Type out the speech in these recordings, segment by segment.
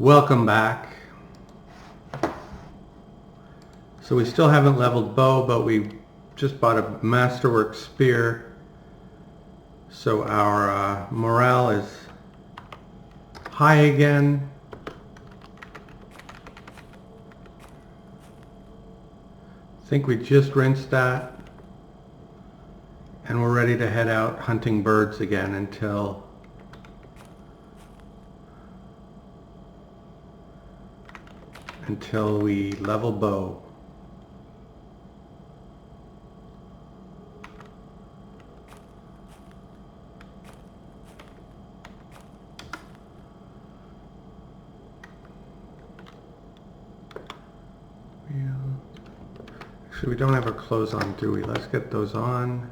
Welcome back. So we still haven't leveled bow, but we just bought a masterwork spear. So our morale is high again. I think we just rinsed that. And we're ready to head out hunting birds again until we level bow. Actually, we don't have our clothes on, do we? Let's get those on.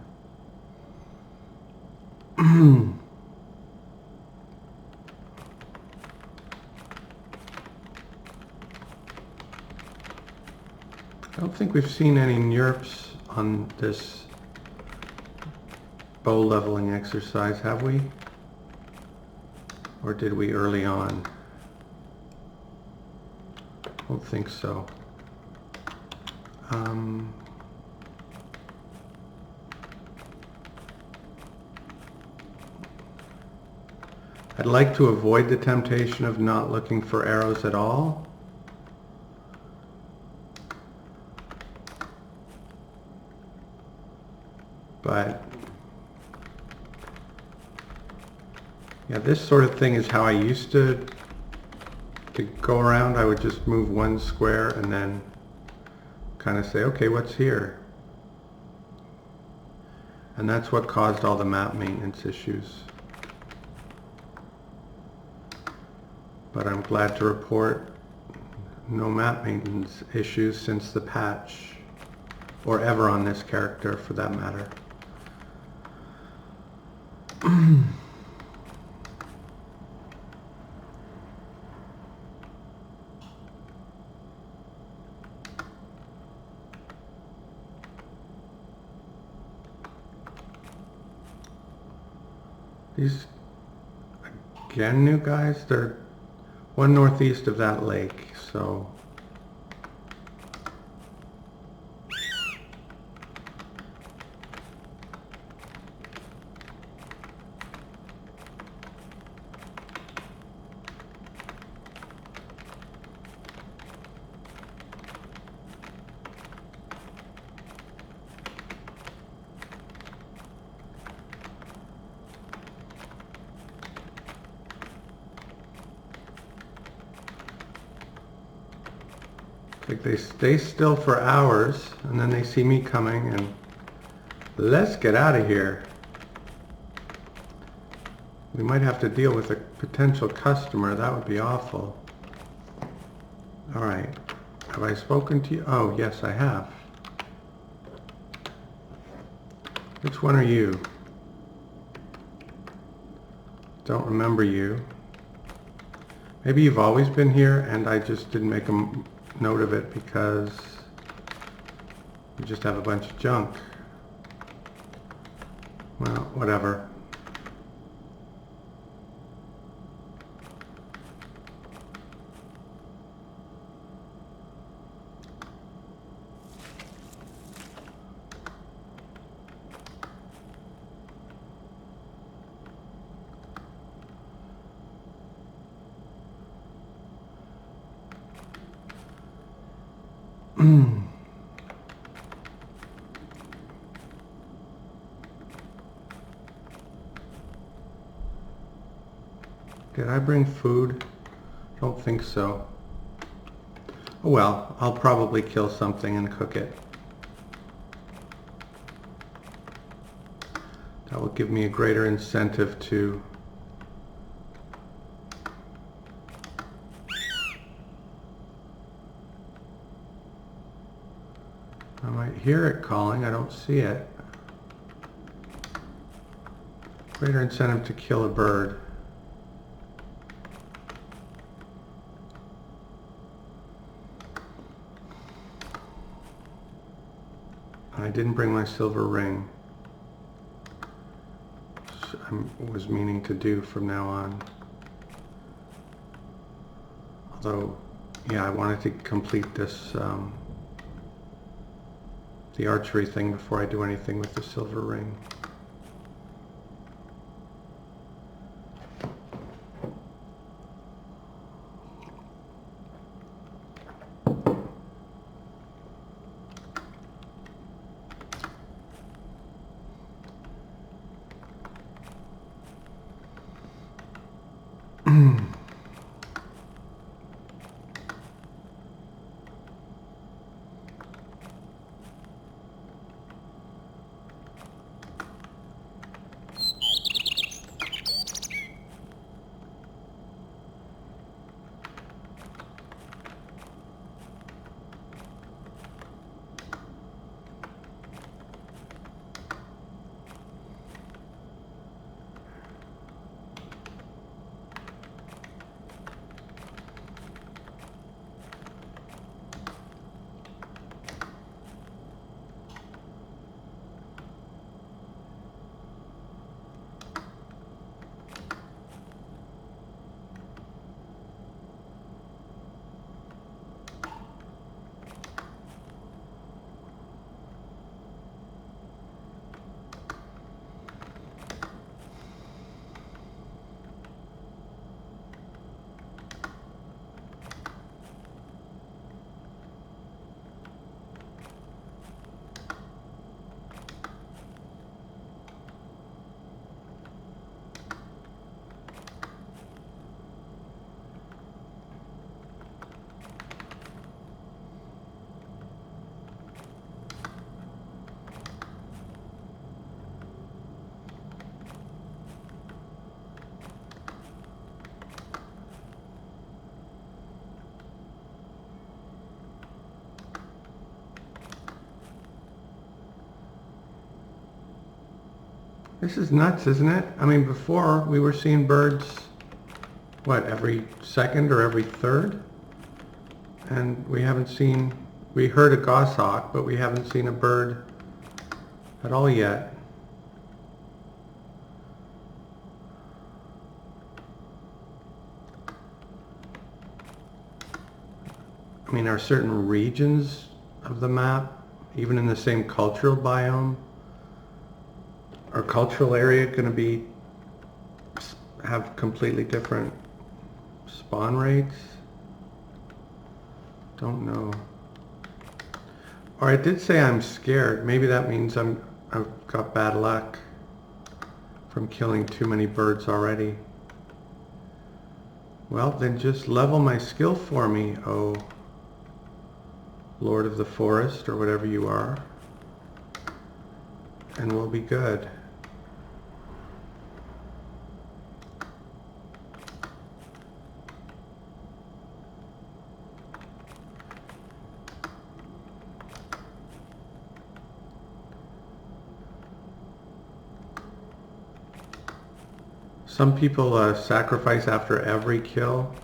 I don't think we've seen any NERPs on this bow leveling exercise, have we? Or did we early on? I don't think so. I'd like to avoid the temptation of not looking for arrows at all. But yeah, this sort of thing is how I used to go around. I would just move one square and then kind of say, okay, what's here? And that's what caused all the map maintenance issues. But I'm glad to report no map maintenance issues since the patch, or ever on this character for that matter. These, again, new guys, they're one northeast of that lake, so like they stay still for hours and then they see me coming and let's get out of here. We might have to deal with a potential customer. That would be awful. All right. Have I spoken to you? Oh, yes, I have. Which one are you? Don't remember you. Maybe you've always been here and I just didn't make a note of it because you just have a bunch of junk. Well, whatever. Did I bring food? I don't think so. Oh well, I'll probably kill something and cook it. That will give me a greater incentive to I might hear it calling, I don't see it. Greater incentive to kill a bird. I didn't bring my silver ring. I was meaning to do from now on. Although, yeah, I wanted to complete this, the archery thing before I do anything with the silver ring. This is nuts, isn't it? I mean, before we were seeing birds, what, every second or every third? And we haven't seen, we heard a goshawk, but we haven't seen a bird at all yet. I mean, are certain regions of the map, even in the same cultural biome, or cultural area, going to have completely different spawn rates? Don't know. Or I did say I'm scared. Maybe that means I've got bad luck from killing too many birds already. Well, then just level my skill for me, oh Lord of the Forest, or whatever you are, and we'll be good. Some people sacrifice after every kill.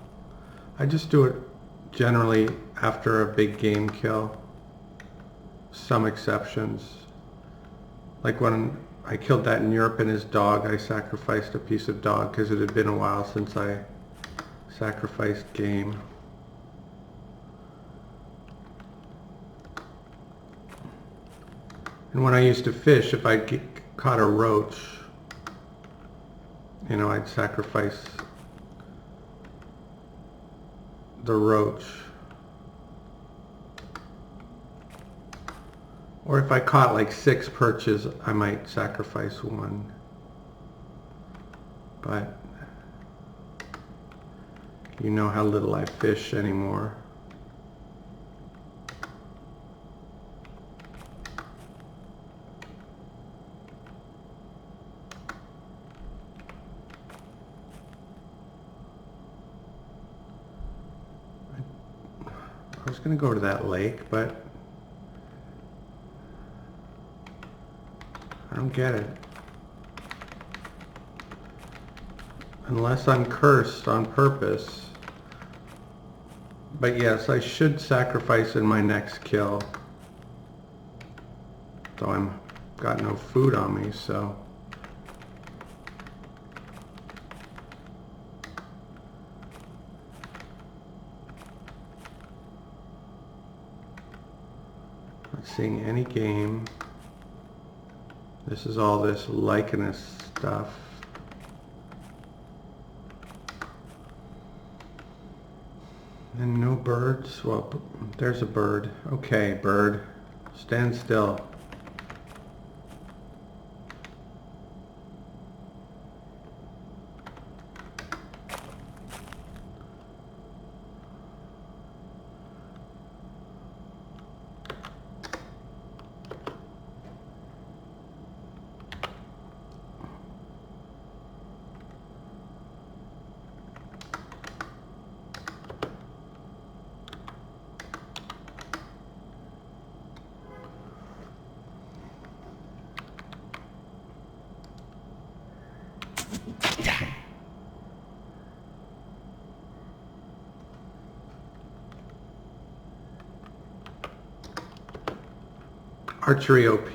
I just do it generally after a big game kill. Some exceptions. Like when I killed that in Europe and his dog, I sacrificed a piece of dog because it had been a while since I sacrificed game. And when I used to fish, if I caught a roach, you know, I'd sacrifice the roach. Or if I caught like 6 perches, I might sacrifice one. But you know how little I fish anymore. I was going to go to that lake, but I don't get it. Unless I'm cursed on purpose. But yes, I should sacrifice in my next kill. Though I'm got no food on me, so. Not seeing any game. This is all this lichenous stuff. And no birds. Well, there's a bird. Okay, bird. Stand still. Archery OP.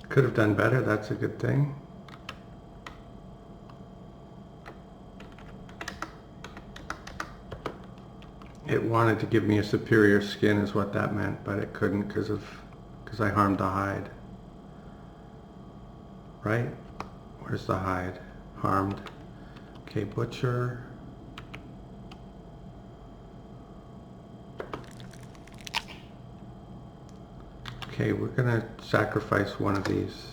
Could have done better, that's a good thing. It wanted to give me a superior skin is what that meant, but it couldn't because I harmed the hide. Right? Where's the hide? Harmed. Okay, butcher. Okay, we're gonna sacrifice one of these.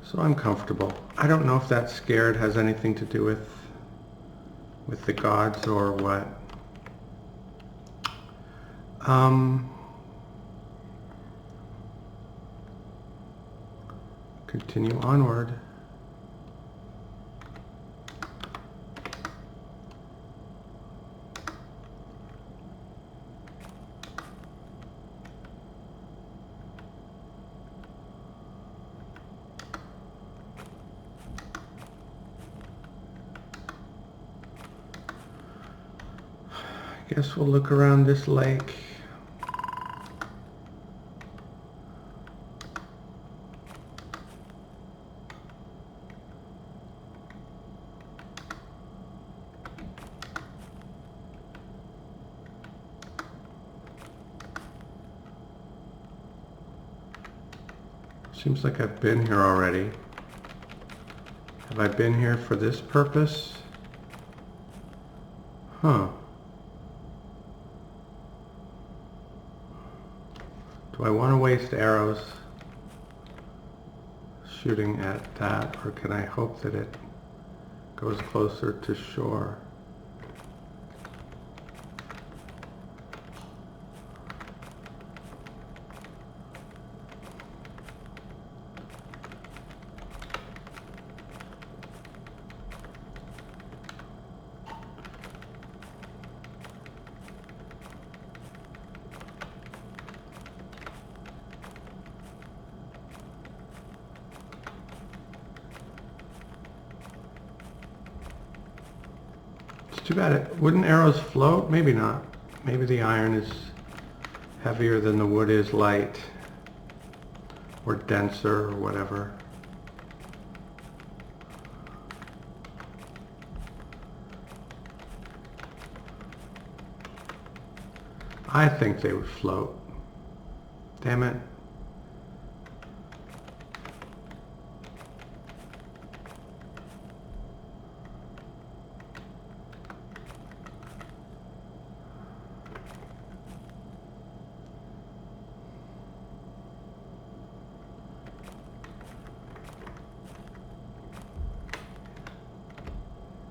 So I'm comfortable. I don't know if that scared has anything to do with the gods or what. Continue onward. I guess we'll look around this lake. Seems like I've been here already. Have I been here for this purpose? Huh. Do I want to waste arrows shooting at that, or can I hope that it goes closer to shore? Too bad. Wouldn't arrows float? Maybe not. Maybe the iron is heavier than the wood is light, or denser, or whatever. I think they would float. Damn it.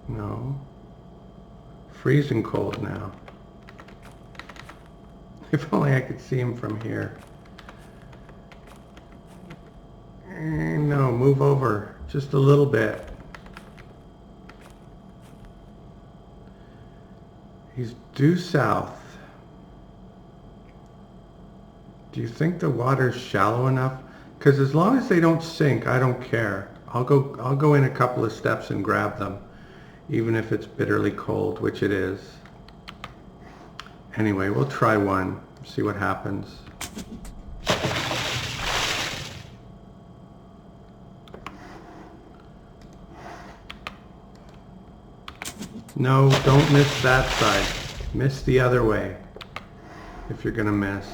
No. Freezing cold now. If only I could see him from here. No, move over just a little bit. Due south. Do you think the water's shallow enough? Because as long as they don't sink, I don't care. I'll go in a couple of steps and grab them, even if it's bitterly cold, which it is. Anyway, we'll try one, see what happens. No, don't miss that side. Miss the other way if you're gonna miss.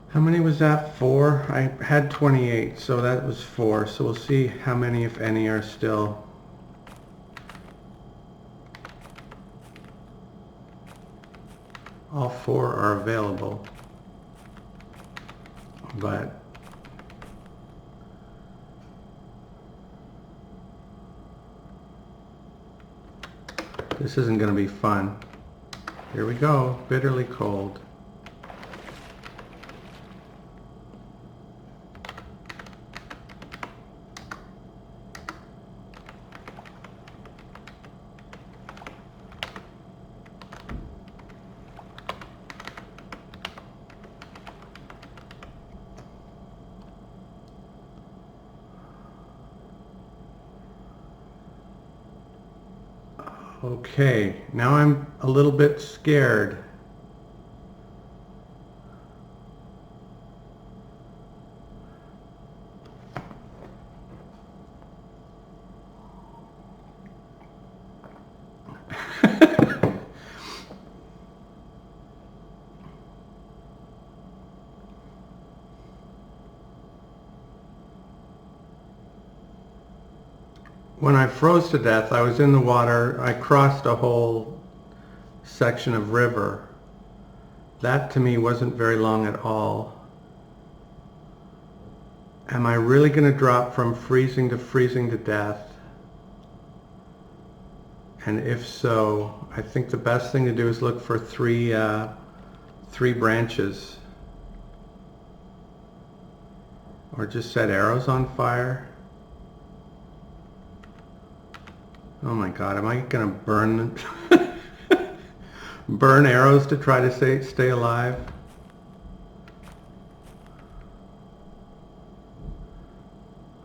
How many was that? 4? I had 28, so that was 4. So we'll see how many, if any, are still. All 4 are available, but this isn't going to be fun. Here we go, bitterly cold. Okay, now I'm a little bit scared. When I froze to death, I was in the water. I crossed a whole section of river. That to me wasn't very long at all. Am I really going to drop from freezing to death? And if so, I think the best thing to do is look for three branches. Or just set arrows on fire. Oh my God, am I gonna burn burn arrows to try to stay alive?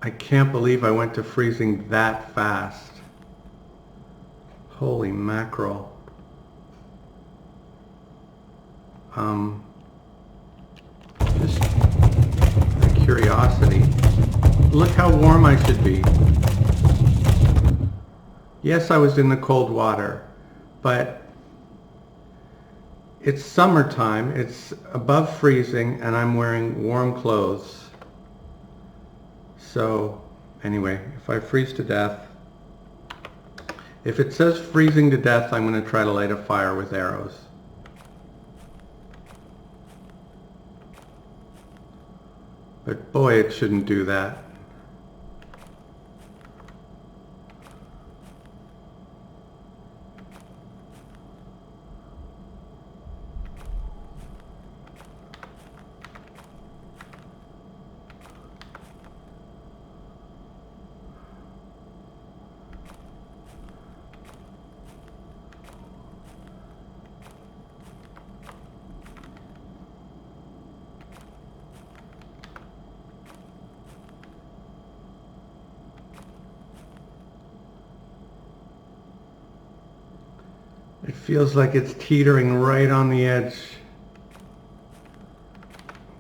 I can't believe I went to freezing that fast. Holy mackerel. Just out of curiosity. Look how warm I should be. Yes, I was in the cold water, but it's summertime, it's above freezing, and I'm wearing warm clothes. So, anyway, if I freeze to death, if it says freezing to death, I'm going to try to light a fire with arrows. But boy, it shouldn't do that. It feels like it's teetering right on the edge.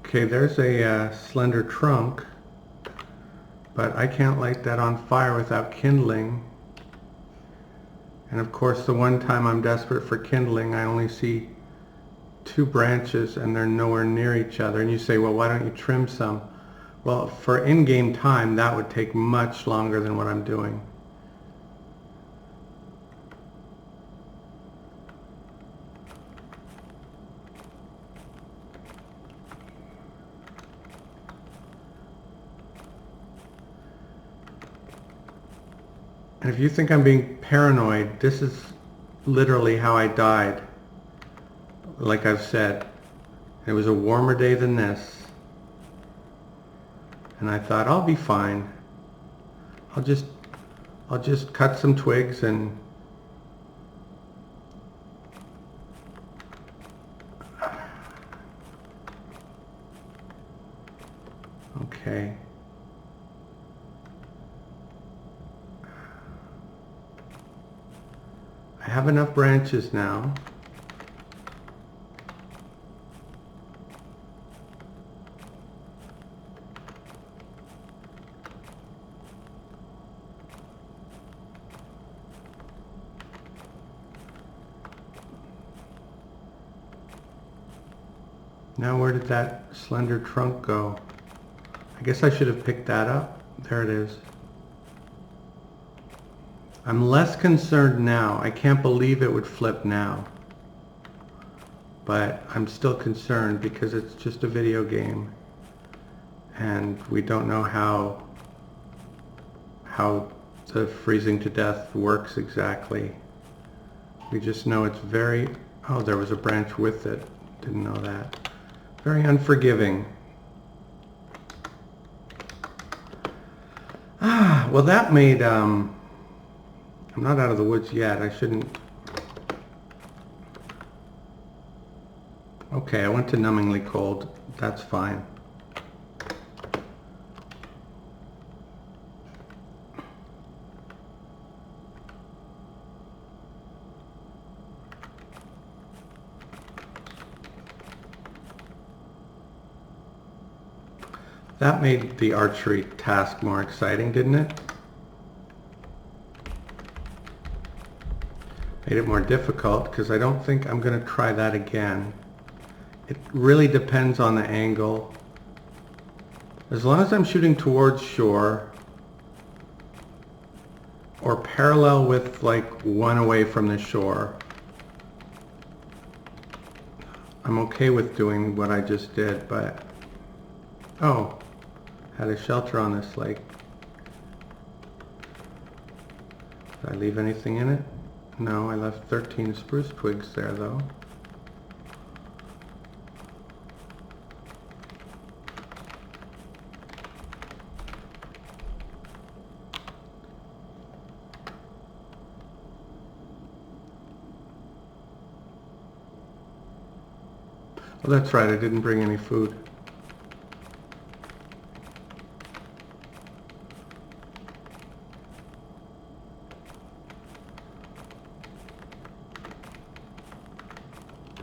Okay, there's a slender trunk, but I can't light that on fire without kindling. And of course, the one time I'm desperate for kindling, I only see 2 branches and they're nowhere near each other. And you say, well, why don't you trim some? Well, for in-game time, that would take much longer than what I'm doing. And if you think I'm being paranoid, this is literally how I died. like I've said, it was a warmer day than this. And I thought, I'll be fine. I'll just cut some twigs and okay. I have enough branches now. Now where did that slender trunk go? I guess I should have picked that up. There it is. I'm less concerned now. I can't believe it would flip now. But I'm still concerned because it's just a video game. And we don't know how the freezing to death works exactly. We just know it's very... Oh, there was a branch with it. Didn't know that. Very unforgiving. Ah, well that made... I'm not out of the woods yet. I shouldn't... Okay, I went to numbingly cold. That's fine. That made the archery task more exciting, didn't it? Made it more difficult because I don't think I'm going to try that again. It really depends on the angle. As long as I'm shooting towards shore or parallel with like one away from the shore, I'm okay with doing what I just did, but oh, had a shelter on this lake. Did I leave anything in it? No, I left 13 spruce twigs there though. Oh, that's right, I didn't bring any food.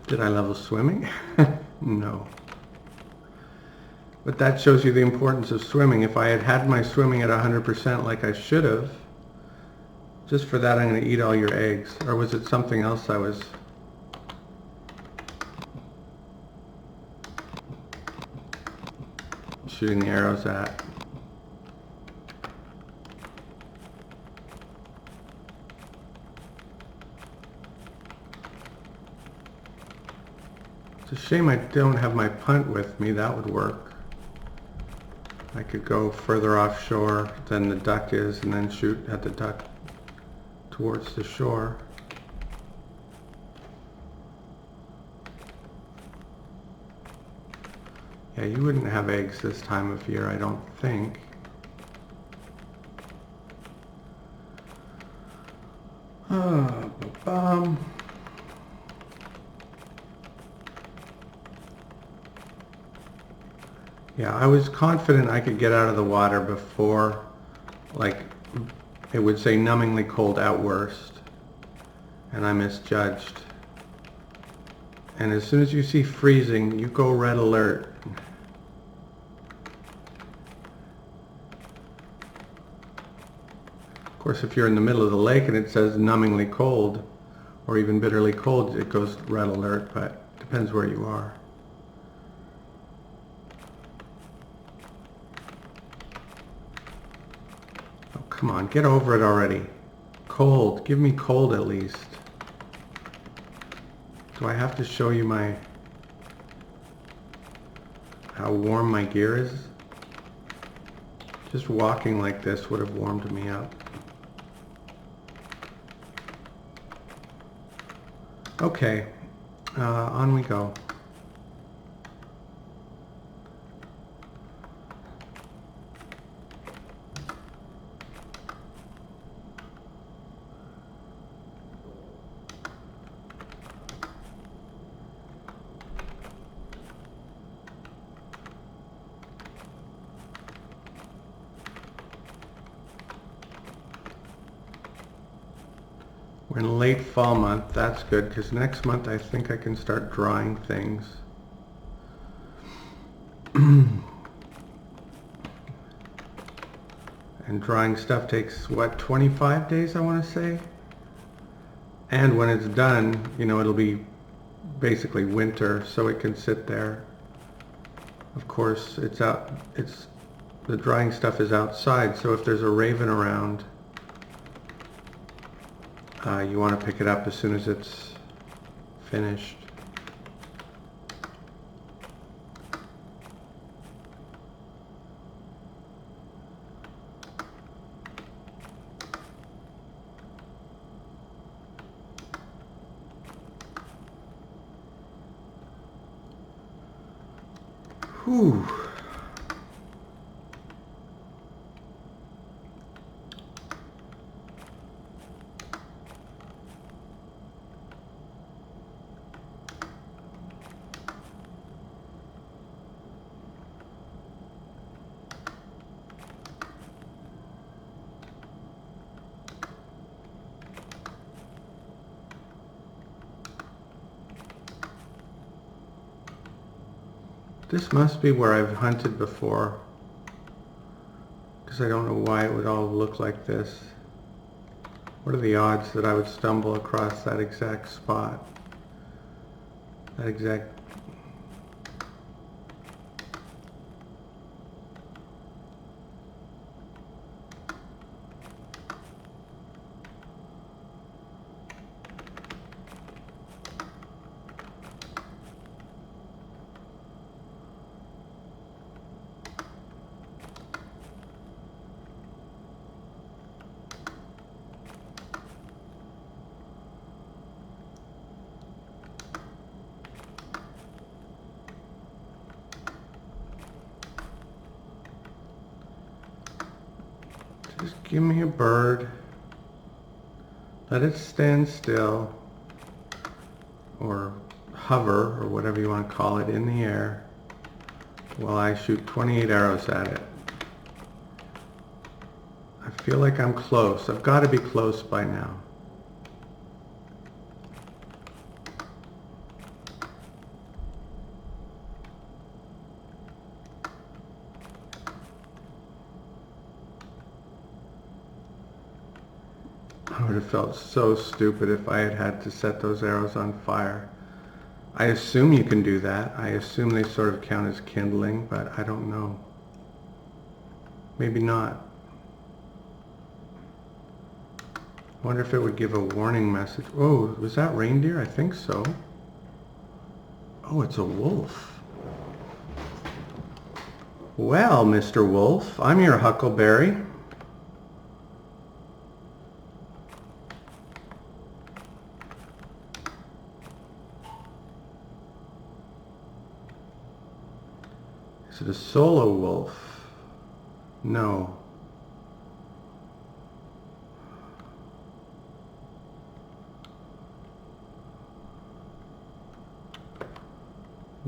Did I level swimming? No. But that shows you the importance of swimming. If I had had my swimming at 100% like I should have, just for that I'm going to eat all your eggs. Or was it something else I was... shooting the arrows at? It's a shame I don't have my punt with me. That would work. I could go further offshore than the duck is and then shoot at the duck towards the shore. Yeah, you wouldn't have eggs this time of year, I don't think. Yeah, I was confident I could get out of the water before, like, it would say numbingly cold at worst, and I misjudged. And as soon as you see freezing, you go red alert. Of course, if you're in the middle of the lake and it says numbingly cold, or even bitterly cold, it goes red alert, but it depends where you are. Oh, come on, get over it already. Cold, give me cold at least. Do I have to show you how warm my gear is? Just walking like this would have warmed me up. Okay, On we go. We're in late fall month. That's good because next month I think I can start drawing things. And drawing stuff takes, what, 25 days I want to say? And when it's done, you know, it'll be basically winter, so it can sit there. Of course, the drying stuff is outside, so if there's a raven around, you want to pick it up as soon as it's finished. Whew. This must be where I've hunted before, because I don't know why it would all look like this. What are the odds that I would stumble across that exact spot? That exact... Just give me a bird. Let it stand still, or hover, or whatever you want to call it, in the air while I shoot 28 arrows at it. I feel like I'm close. I've got to be close by now. I would have felt so stupid if I had had to set those arrows on fire. I assume you can do that. I assume they sort of count as kindling, but I don't know. Maybe not. I wonder if it would give a warning message. Oh, was that reindeer? I think so. Oh, it's a wolf. Well, Mr. Wolf, I'm your huckleberry. Is it a solo wolf? No.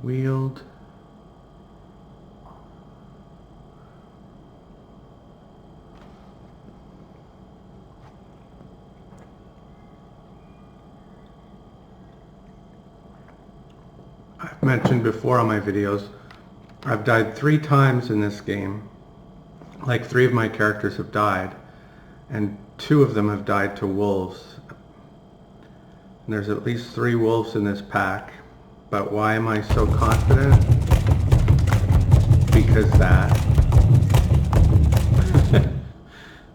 Wheeled. I've mentioned before on my videos, I've died 3 times in this game. Like 3 of my characters have died, and 2 of them have died to wolves. And there's at least 3 wolves in this pack. But why am I so confident? Because that.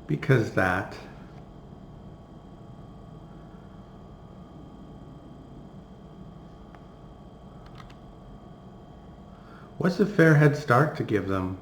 Because that. What's a fair head start to give them?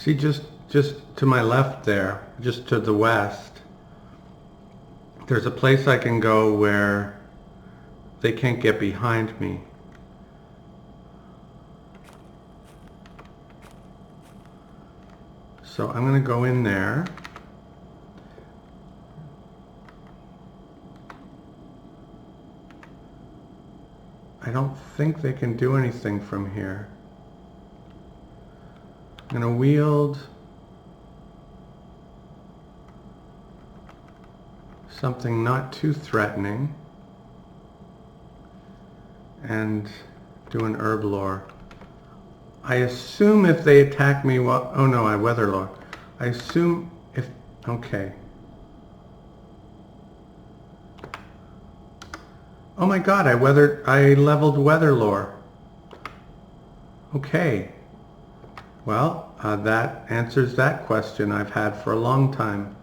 See, just to my left there, just to the west, there's a place I can go where they can't get behind me. So I'm going to go in there. I don't think they can do anything from here. I'm going to wield something not too threatening and do an herb lore. I assume if they attack me while, oh no, I weather lore. I assume if, okay. Oh my god, I leveled weather lore. Okay. Well, that answers that question I've had for a long time.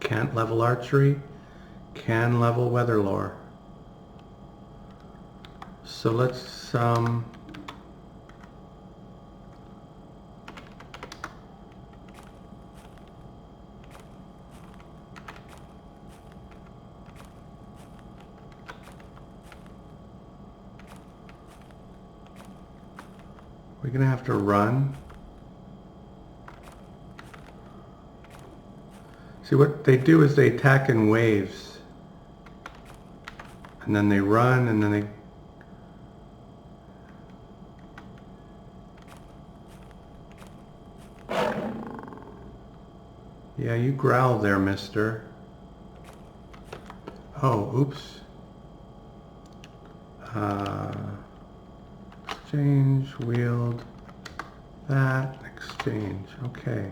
Can't level archery, can level weather lore. So let's we're gonna have to run. See, what they do is they attack in waves. And then they run, and then they... Yeah, you growl there, mister. Oh, oops. Exchange, wield, that, exchange, okay.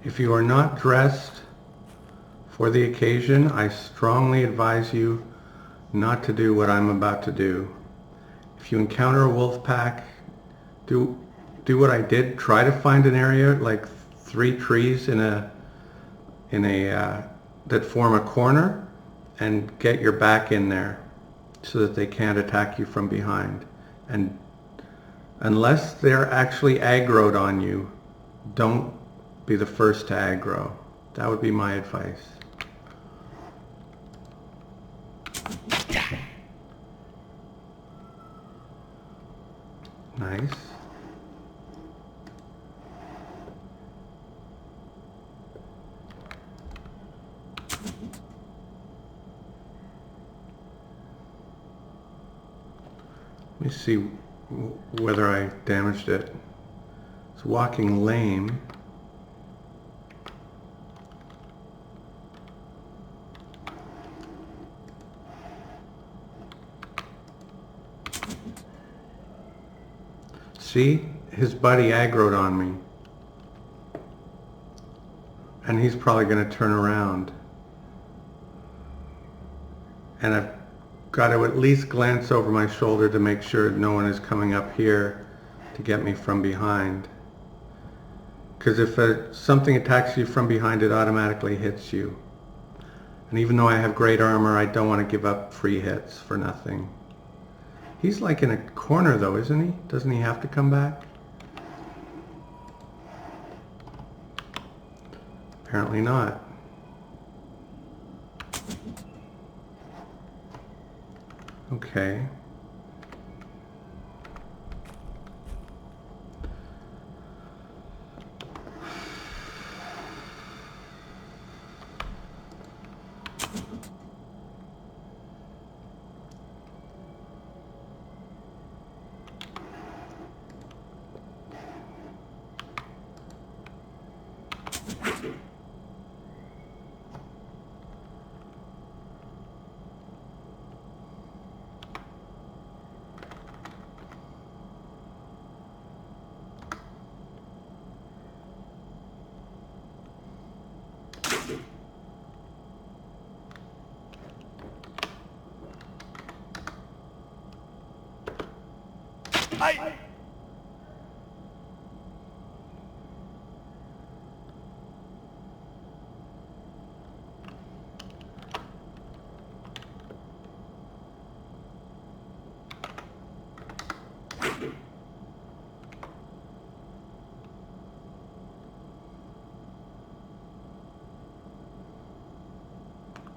If you are not dressed for the occasion, I strongly advise you not to do what I'm about to do. If you encounter a wolf pack, do what I did. Try to find an area like 3 trees that form a corner, and get your back in there so that they can't attack you from behind. And unless they're actually aggroed on you, don't be the first to aggro. That would be my advice. Nice. Let me see whether I damaged it. It's walking lame. See, his buddy aggroed on me. And he's probably going to turn around. And I've got to at least glance over my shoulder to make sure no one is coming up here to get me from behind. Because if something attacks you from behind, it automatically hits you. And even though I have great armor, I don't want to give up free hits for nothing. He's like in a corner though, isn't he? Doesn't he have to come back? Apparently not. Okay.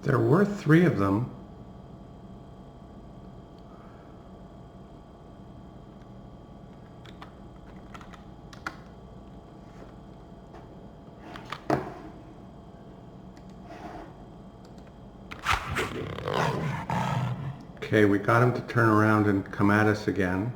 There were 3 of them. Okay, we got him to turn around and come at us again.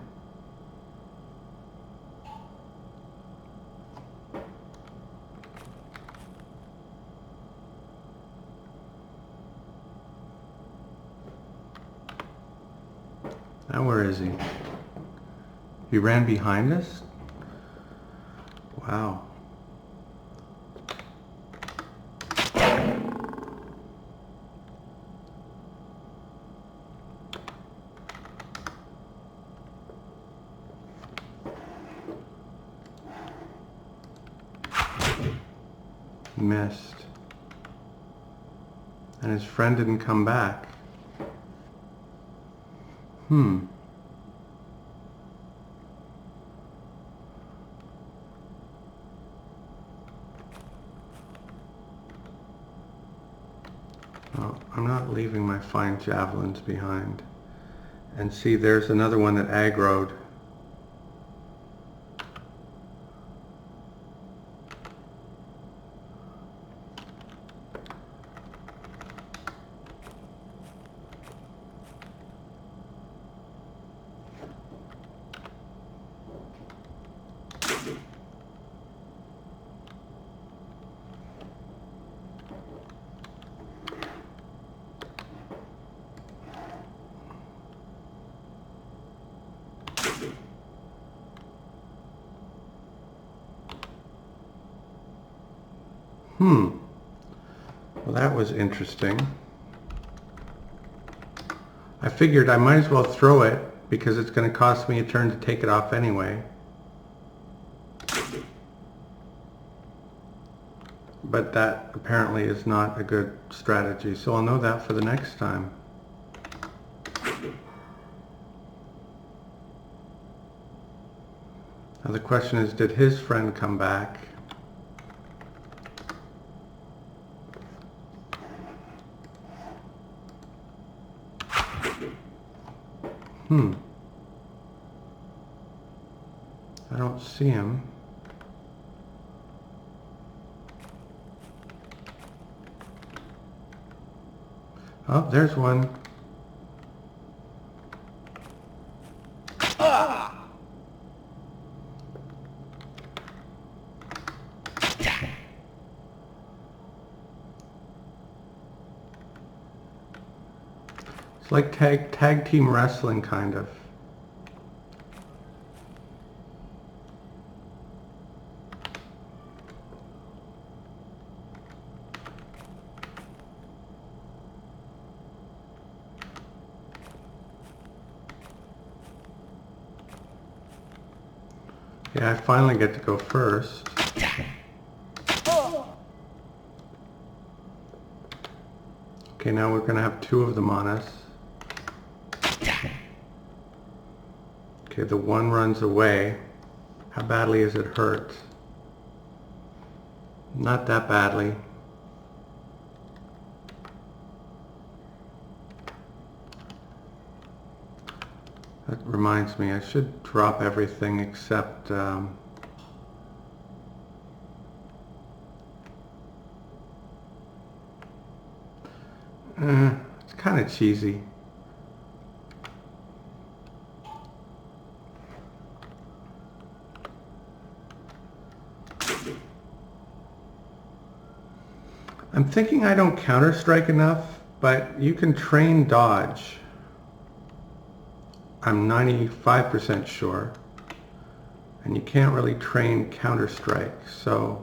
Now where is he? He ran behind us? Wow. Missed. And his friend didn't come back. Well, I'm not leaving my fine javelins behind. And see, there's another one that aggroed. Well, that was interesting. I figured I might as well throw it because it's going to cost me a turn to take it off anyway. But that apparently is not a good strategy, so I'll know that for the next time. Now the question is, did his friend come back? I don't see him. Oh, there's one. It's like tag team wrestling, kind of. Yeah, I finally get to go first. Okay, now we're going to have 2 of them on us. Okay, the one runs away. How badly is it hurt? Not that badly. That reminds me, I should drop everything except it's kind of cheesy. I'm thinking I don't counter-strike enough, but you can train dodge. I'm 95% sure. And you can't really train counter-strike, so...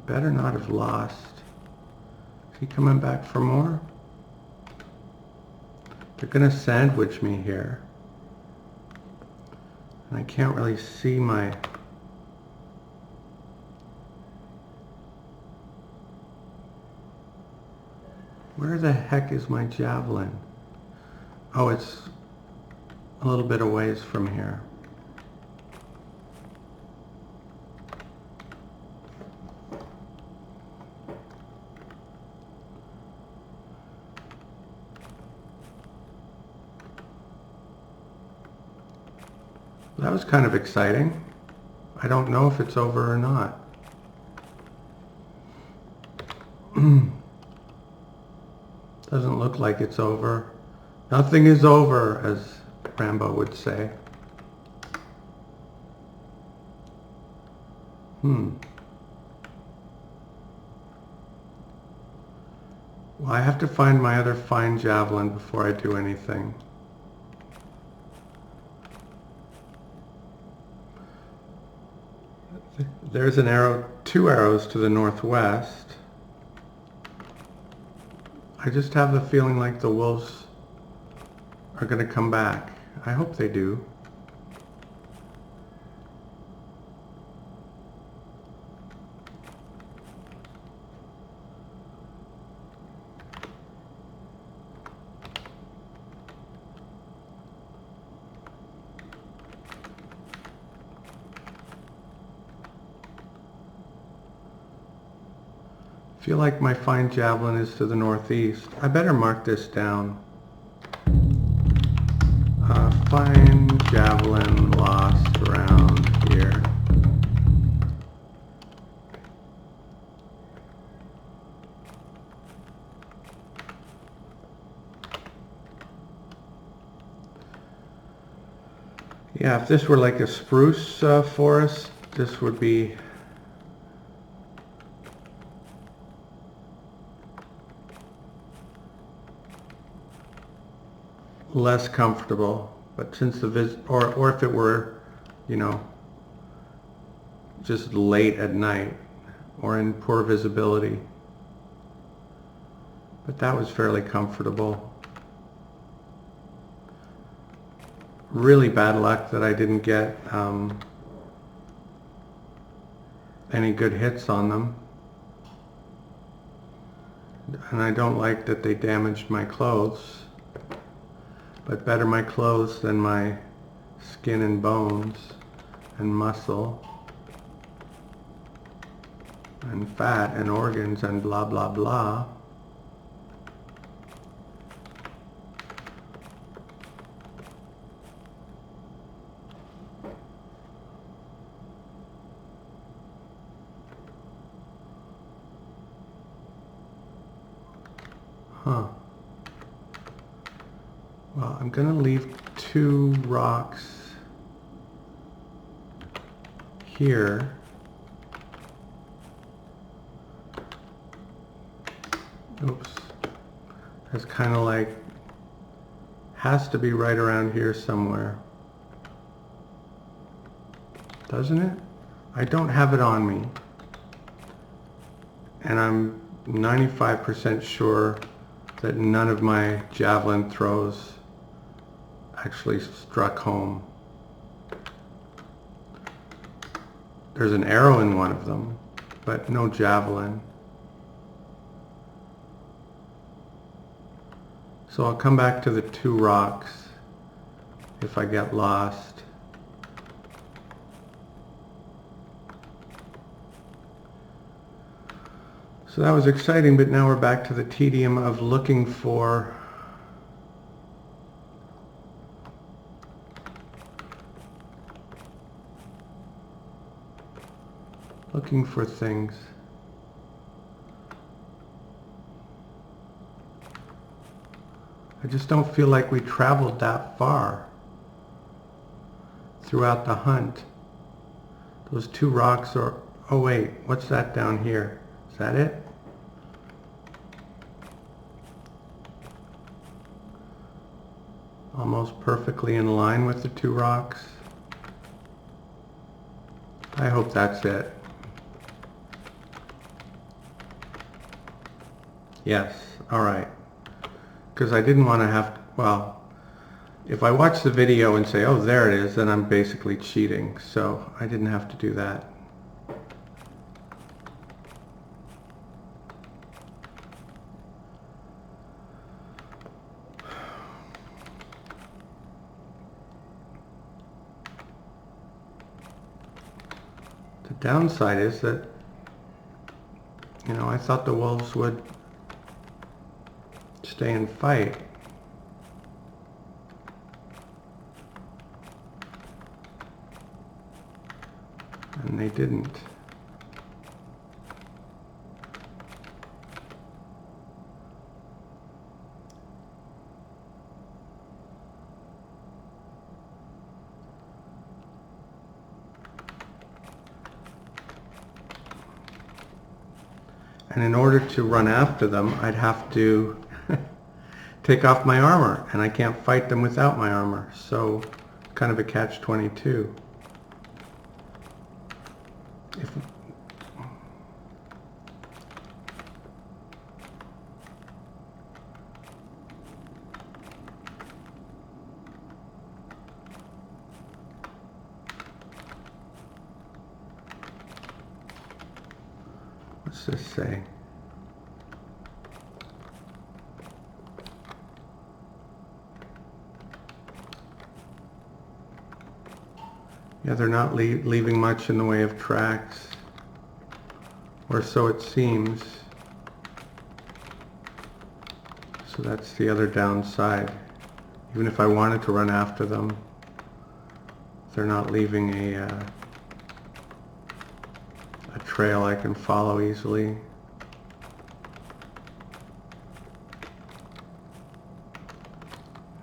better not have lost. Is he coming back for more? They're going to sandwich me here. And I can't really see my... Where the heck is my javelin? Oh, it's a little bit a ways from here. That was kind of exciting. I don't know if it's over or not. Doesn't look like it's over. Nothing is over, as Rambo would say. Well, I have to find my other fine javelin before I do anything. There's an arrow, 2 arrows to the northwest. I just have the feeling like the wolves are going to come back. I hope they do. I feel like my fine javelin is to the northeast. I better mark this down. Fine javelin lost around here. Yeah, if this were like a spruce forest, this would be less comfortable. But since the or if it were, you know, just late at night or in poor visibility. But that was fairly comfortable. Really bad luck that I didn't get any good hits on them. And I don't like that they damaged my clothes. But better my clothes than my skin and bones and muscle and fat and organs and blah blah blah. Well, I'm going to leave 2 rocks here. Oops. That's kind of like, has to be right around here somewhere. Doesn't it? I don't have it on me. And I'm 95% sure that none of my javelin throws actually struck home. There's an arrow in one of them, but no javelin. So I'll come back to the 2 rocks if I get lost. So that was exciting, but now we're back to the tedium of looking for things. I just don't feel like we traveled that far throughout the hunt. Those 2 rocks are, oh wait, what's that down here? Is that it? Almost perfectly in line with the 2 rocks. I hope that's it. Yes, alright. Because I didn't want to have, well, if I watch the video and say, oh, there it is, then I'm basically cheating. So I didn't have to do that. The downside is that, you know, I thought the wolves would stay and fight. And they didn't. And in order to run after them, I'd have to take off my armor, and I can't fight them without my armor. So, kind of a catch-22. What's this say? Yeah, they're not leaving much in the way of tracks, or so it seems. So that's the other downside. Even if I wanted to run after them, they're not leaving a trail I can follow easily.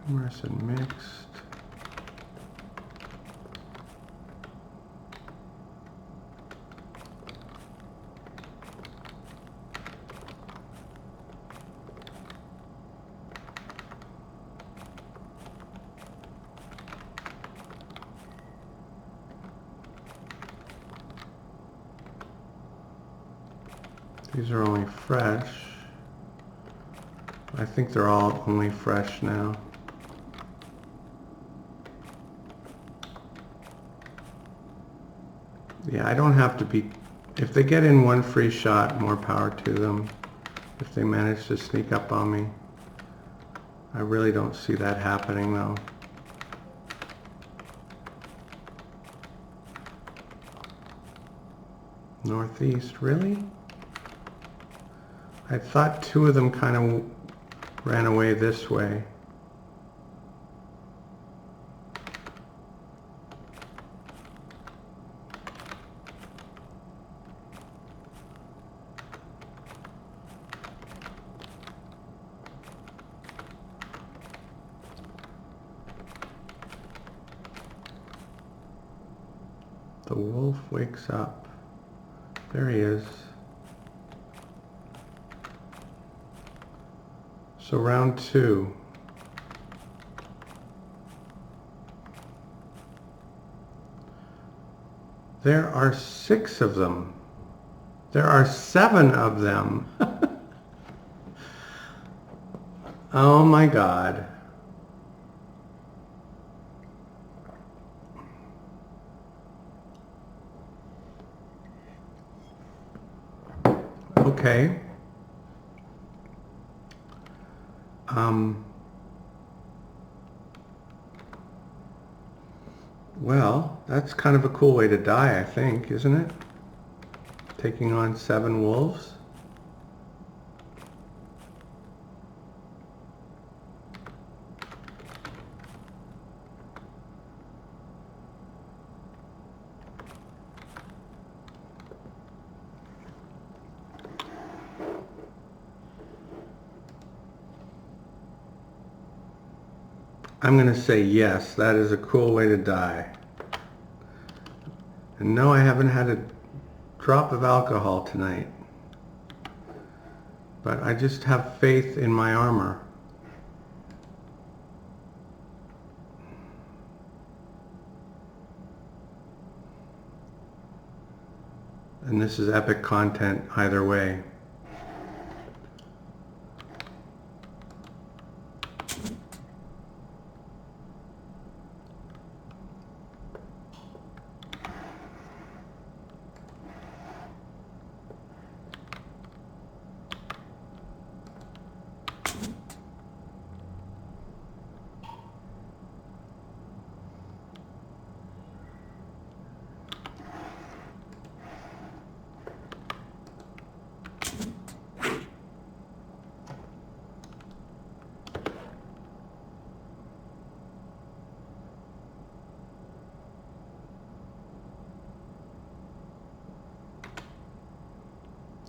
Humorous and mixed. These are only fresh. I think they're all only fresh now. Yeah, I don't have to be... If they get in one free shot, more power to them. If they manage to sneak up on me. I really don't see that happening though. Northeast, really? I thought two of them kind of ran away this way. The wolf wakes up. There he is. So round 2. There are 6 of them. There are 7 of them. Oh my God. Okay. Well, that's kind of a cool way to die, I think, isn't it? Taking on 7 wolves. I'm going to say yes, that is a cool way to die. And no, I haven't had a drop of alcohol tonight. But I just have faith in my armor. And this is epic content either way.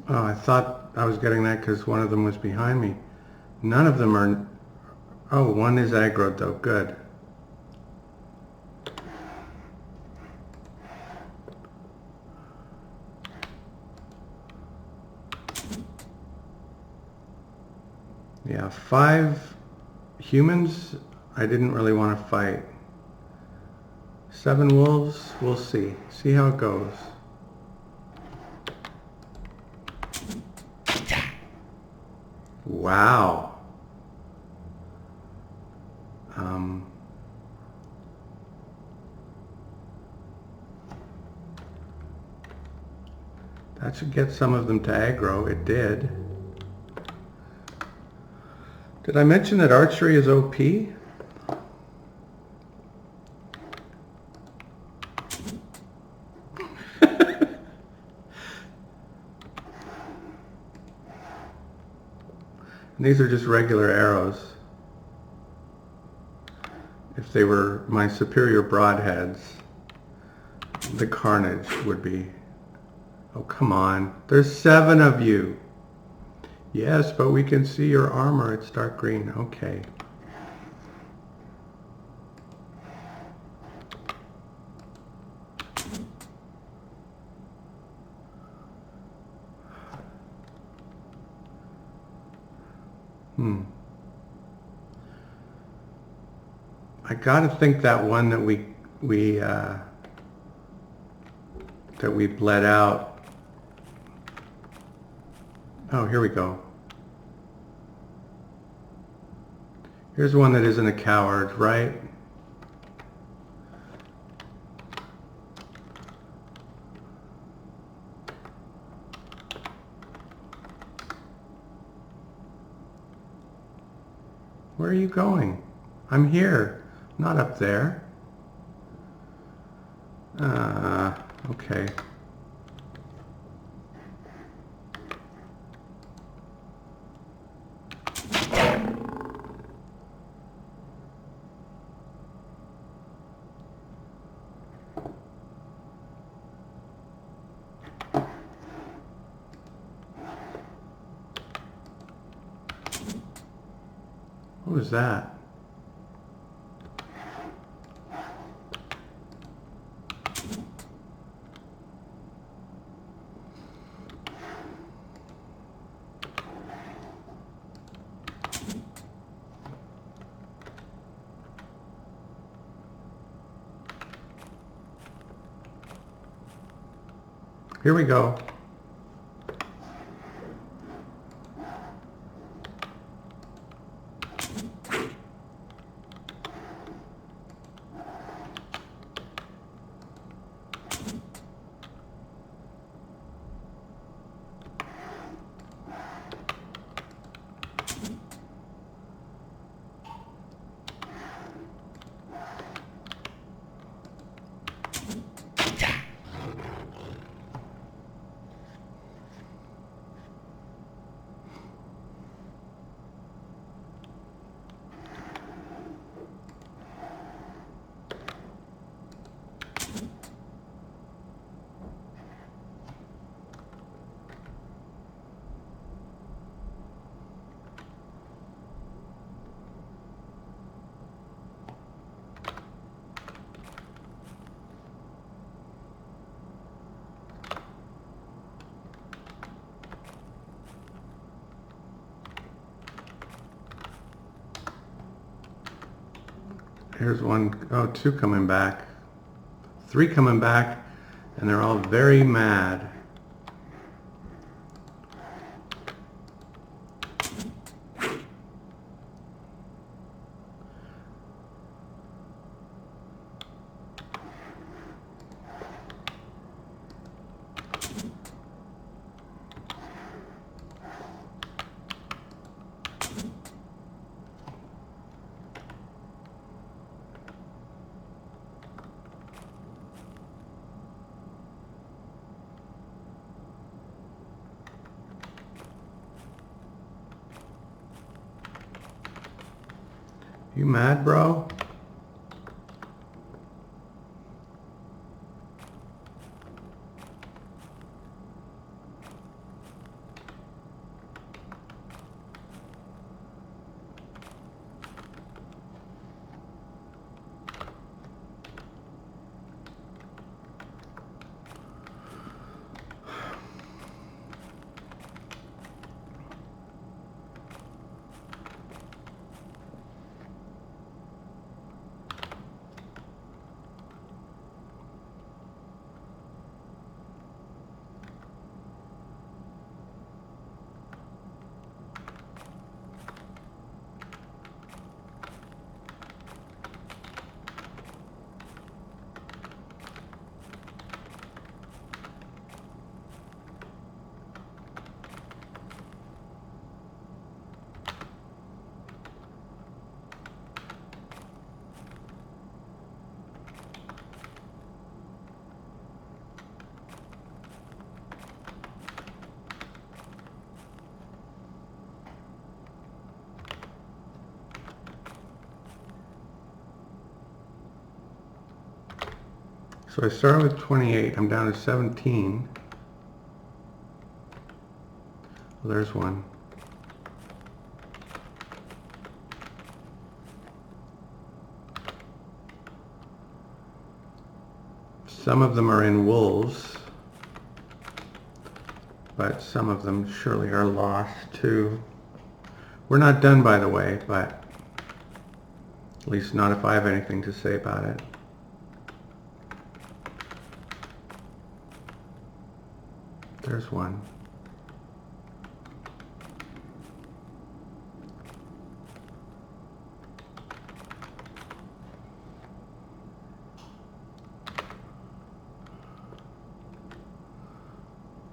Oh, I thought I was getting that because one of them was behind me. None of them are... Oh, one is aggroed though. Good. Yeah, 5 humans I didn't really want to fight. 7 wolves, we'll see. See how it goes. Wow. That should get some of them to aggro. It did. Did I mention that archery is OP? These are just regular arrows. If they were my superior broadheads, the carnage would be... Oh, come on. There's 7 of you. Yes, but we can see your armor. It's dark green. Okay. I gotta think that one that we bled out. Oh, here we go. Here's one that isn't a coward, right? Where are you going? I'm here, not up there. Okay. What was that? Here we go. Here's one, oh, 2 coming back. 3 coming back, and they're all very mad. You mad, bro? So I started with 28, I'm down to 17. Well, there's one. Some of them are in wolves, but some of them surely are lost too. We're not done, by the way, but at least not if I have anything to say about it. There's one.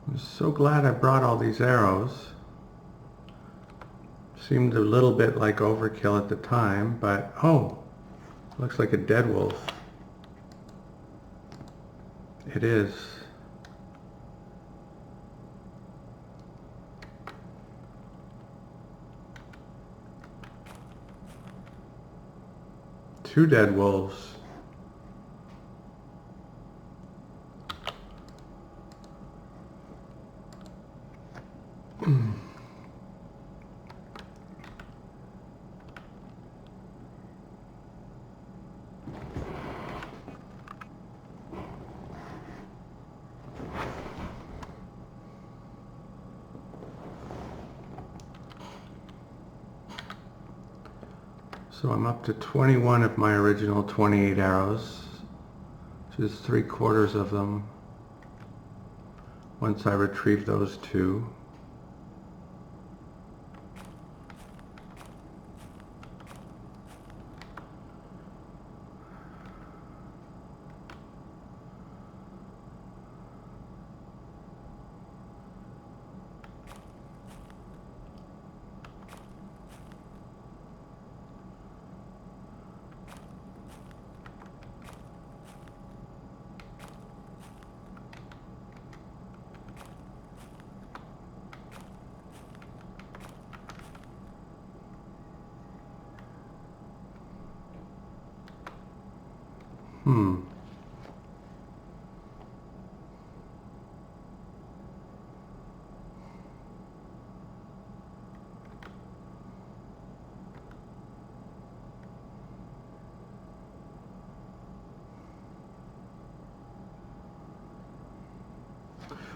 I'm so glad I brought all these arrows. Seemed a little bit like overkill at the time, but oh, looks like a dead wolf. It is. Two dead wolves. So I'm up to 21 of my original 28 arrows, which is 3/4 of them once I retrieve those two.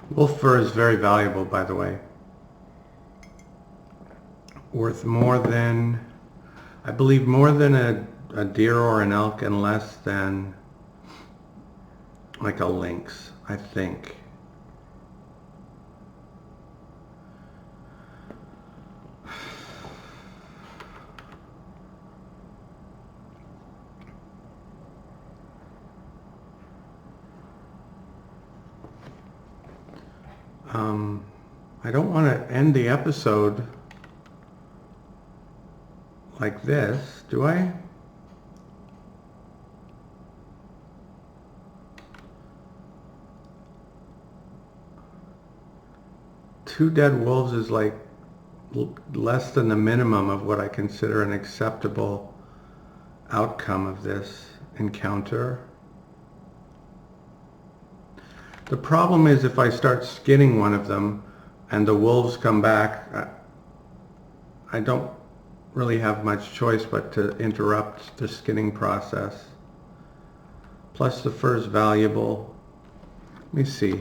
Wolf fur is very valuable, by the way. Worth more than, I believe, more than a deer or an elk, and less than like a lynx, I think. I don't want to end the episode like this, do I? Two dead wolves is like less than the minimum of what I consider an acceptable outcome of this encounter. The problem is if I start skinning one of them and the wolves come back, I don't really have much choice but to interrupt the skinning process. Plus the fur is valuable. Let me see.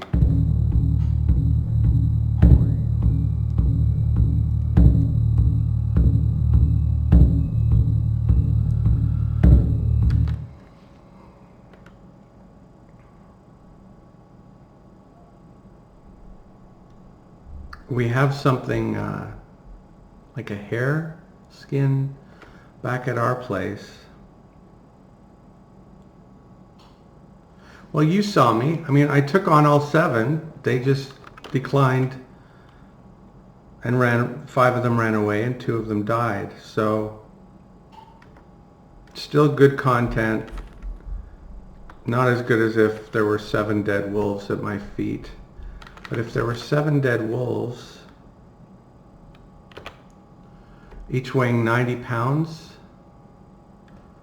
We have something like a hare skin back at our place. Well, you saw me. I mean, I took on all 7. They just declined and ran. 5 of them ran away and 2 of them died. So still good content. Not as good as if there were 7 dead wolves at my feet. But if there were 7 dead wolves, each weighing 90 pounds,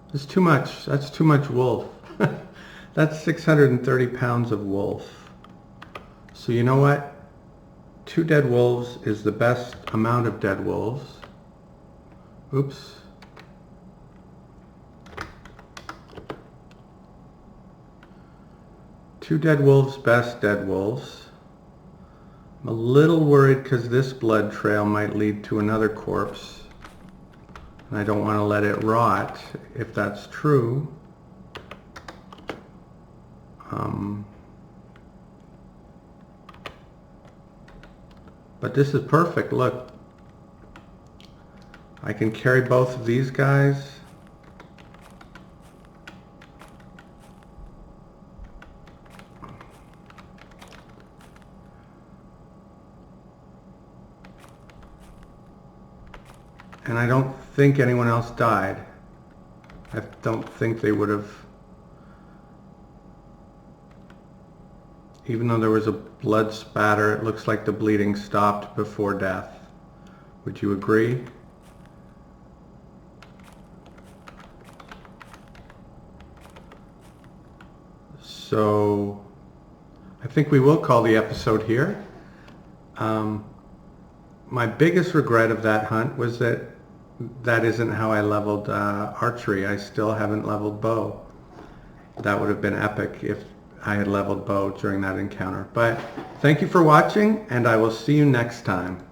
that's too much. That's too much wolf. That's 630 pounds of wolf. So you know what? 2 dead wolves is the best amount of dead wolves. Oops. Two dead wolves, best dead wolves. I'm a little worried because this blood trail might lead to another corpse. And I don't want to let it rot if that's true. But this is perfect, look. I can carry both of these guys. And I don't think anyone else died. I don't think they would have, even though there was a blood spatter, it looks like the bleeding stopped before death. Would you agree? So I think we will call the episode here. My biggest regret of that hunt was that isn't how I leveled archery. I still haven't leveled bow. That would have been epic if I had leveled bow during that encounter. But thank you for watching, and I will see you next time.